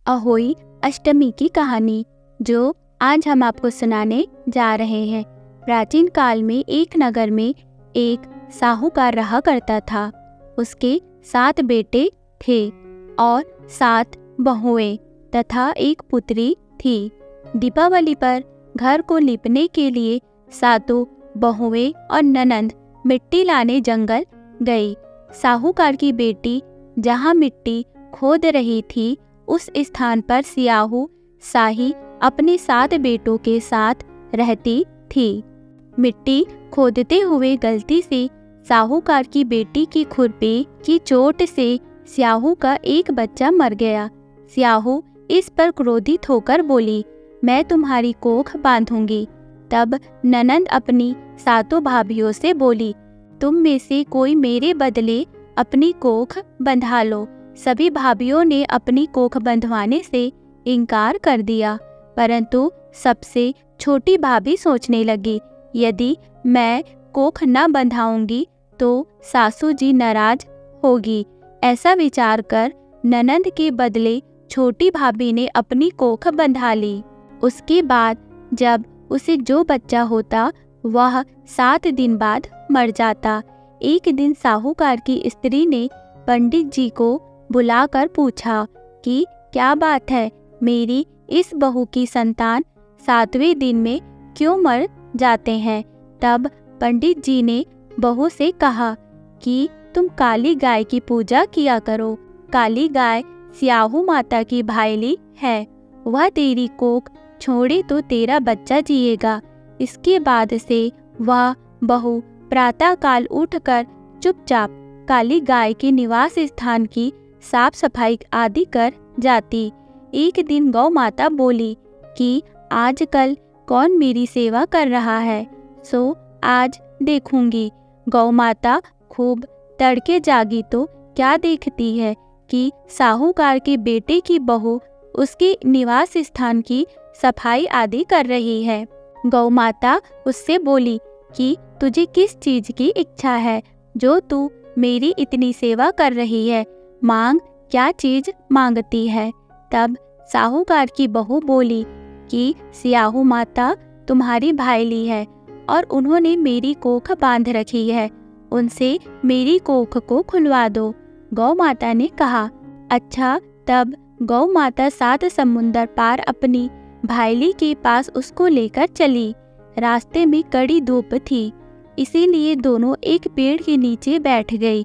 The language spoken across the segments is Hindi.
अहोई अष्टमी की कहानी जो आज हम आपको सुनाने जा रहे हैं। प्राचीन काल में एक नगर में एक साहूकार रहा करता था। उसके 7 बेटे थे और 7 बहुएं तथा एक पुत्री थी। दीपावली पर घर को लीपने के लिए 7 बहुएं और ननंद मिट्टी लाने जंगल गई। साहूकार की बेटी जहाँ मिट्टी खोद रही थी उस स्थान पर सियाहू साही अपने 7 बेटों के साथ रहती थी। मिट्टी खोदते हुए गलती से साहूकार की बेटी की खुरपी की चोट से सियाहू का एक बच्चा मर गया। सियाहू इस पर क्रोधित होकर बोली, मैं तुम्हारी कोख बांधूंगी। तब ननंद अपनी 7 भाभियों से बोली, तुम में से कोई मेरे बदले अपनी कोख बंधा लो। सभी भाभियों ने अपनी कोख बंधवाने से इनकार कर दिया, परंतु सबसे छोटी भाभी सोचने लगी, यदि मैं कोख न बंधाऊंगी तो सासू जी नाराज होगी। ऐसा विचार कर ननंद के बदले छोटी भाभी ने अपनी कोख बंधा ली। उसके बाद जब उसे जो बच्चा होता वह 7 दिन बाद मर जाता। एक दिन साहूकार की स्त्री ने पंडित जी को बुलाकर पूछा कि क्या बात है, मेरी इस बहू की संतान 7वें दिन में क्यों मर जाते हैं। तब पंडित जी ने बहू से कहा कि तुम काली गाय की पूजा किया करो। काली गाय सियाहू माता की भाईली है, वह तेरी कोख छोड़े तो तेरा बच्चा जिएगा। इसके बाद से वह बहू प्रातः काल उठकर चुपचाप काली गाय के निवास स्थान की साफ सफाई आदि कर जाती। एक दिन गौ माता बोली कि आजकल कौन मेरी सेवा कर रहा है, सो आज देखूंगी। गौ माता खूब तड़के जागी तो क्या देखती है कि साहूकार के बेटे की बहू उसके निवास स्थान की सफाई आदि कर रही है। गौ माता उससे बोली कि तुझे किस चीज की इच्छा है जो तू मेरी इतनी सेवा कर रही है, मांग, क्या चीज मांगती है। तब साहूकार की बहू बोली कि सियाहू माता तुम्हारी भाईली है और उन्होंने मेरी कोख बांध रखी है, उनसे मेरी कोख को खुलवा दो। गौ माता ने कहा, अच्छा। तब गौ माता 7 समुंदर पार अपनी भाईली के पास उसको लेकर चली। रास्ते में कड़ी धूप थी, इसीलिए दोनों एक पेड़ के नीचे बैठ गई।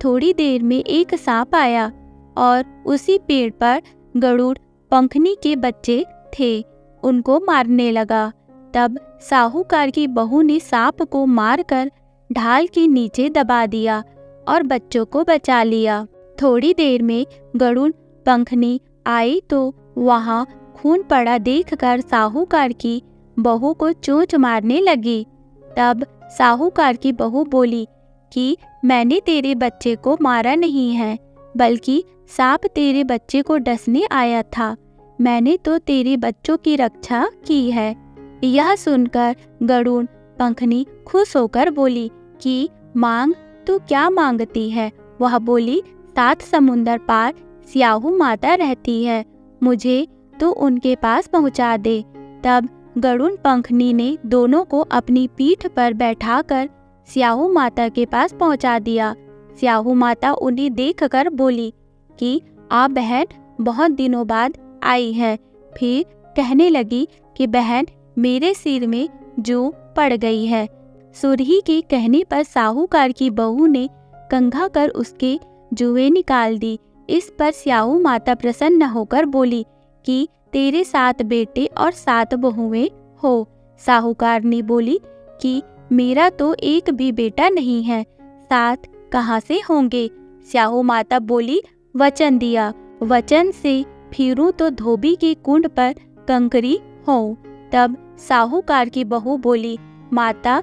थोड़ी देर में एक सांप आया और उसी पेड़ पर गरुड़ पंखनी के बच्चे थे, उनको मारने लगा। तब साहूकार की बहू ने सांप को मारकर ढाल के नीचे दबा दिया और बच्चों को बचा लिया। थोड़ी देर में गरुड़ पंखनी आई तो वहां खून पड़ा देखकर साहूकार की बहू को चोंच मारने लगी। तब साहूकार की बहू बोली कि मैंने तेरे बच्चे को मारा नहीं है, बल्कि सांप तेरे बच्चे को डसने आया था। मैंने तो तेरे बच्चों की रक्षा की है। यह सुनकर गरुड़ पंखनी खुश होकर बोली कि मांग, तू क्या मांगती है। वह बोली, 7 समुंदर पार सियाहू माता रहती है, मुझे तो उनके पास पहुंचा दे। तब गरुड़ पंखनी ने दोनों को अपनी पीठ पर बैठाकर सियाहू माता के पास पहुंचा दिया। सियाहू माता उन्हें देखकर बोली कि आप बहन बहुत दिनों बाद आई है। फिर कहने लगी कि बहन, मेरे सिर में जूं पड़ गई है। सुरही के कहने पर साहूकार की बहू ने कंघा कर उसके जुएं निकाल दी। इस पर सियाहू माता प्रसन्न होकर बोली कि तेरे 7 बेटे और 7 बहुएं हो। साहूकार ने बोली कि मेरा तो एक भी बेटा नहीं है, 7 कहाँ से होंगे। सियाहू माता बोली, वचन दिया, वचन से फिरूं तो धोबी के कुंड पर कंकरी हो। तब साहूकार की बहू बोली, माता,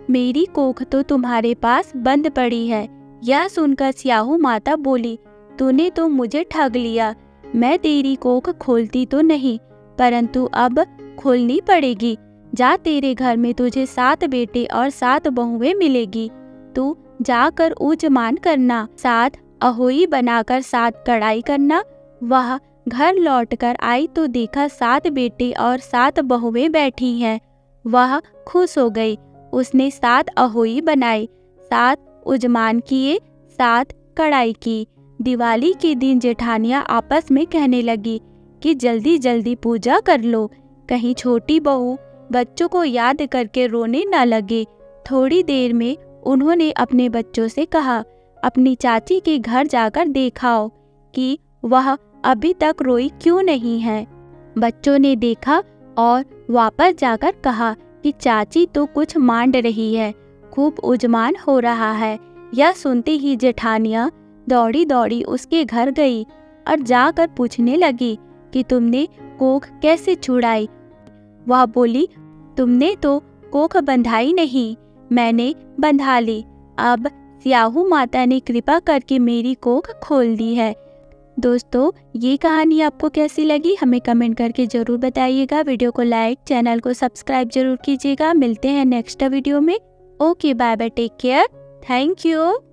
मेरी कोख तो तुम्हारे पास बंद पड़ी है। यह सुनकर सियाहू माता बोली, तूने तो मुझे ठग लिया। मैं तेरी कोख खोलती तो नहीं, परंतु अब खोलनी पड़ेगी। जा, तेरे घर में तुझे 7 बेटे और 7 बहुएं मिलेगी। तू जाकर ऊजमान करना, 7 अहोई बनाकर 7 कढ़ाई करना। वह घर लौटकर आई तो देखा 7 बेटे और 7 बहुएं बैठी हैं। वह खुश हो गई। उसने 7 अहोई बनाई, 7 उजमान किए, 7 कढ़ाई की। दिवाली के दिन जेठानियाँ आपस में कहने लगी कि जल्दी जल्दी पूजा कर लो, कहीं छोटी बहू बच्चों को याद करके रोने न लगे। थोड़ी देर में उन्होंने अपने बच्चों से कहा, अपनी चाची के घर जाकर देखाओ कि वह अभी तक रोई क्यों नहीं है। बच्चों ने देखा और वापस जाकर कहा कि चाची तो कुछ मांड रही है, खूब उजमान हो रहा है। यह सुनते ही जेठानियाँ दौड़ी दौड़ी उसके घर गई और जाकर पूछने लगी कि तुमने कोख कैसे छुड़ाई। वह बोली, तुमने तो कोख बंधाई नहीं, मैंने बंधा ली। अब स्याहू माता ने कृपा करके मेरी कोख खोल दी है। दोस्तों, ये कहानी आपको कैसी लगी हमें कमेंट करके ज़रूर बताइएगा। वीडियो को लाइक, चैनल को सब्सक्राइब जरूर कीजिएगा। मिलते हैं नेक्स्ट वीडियो में। Okay, bye bye, take care, thank you.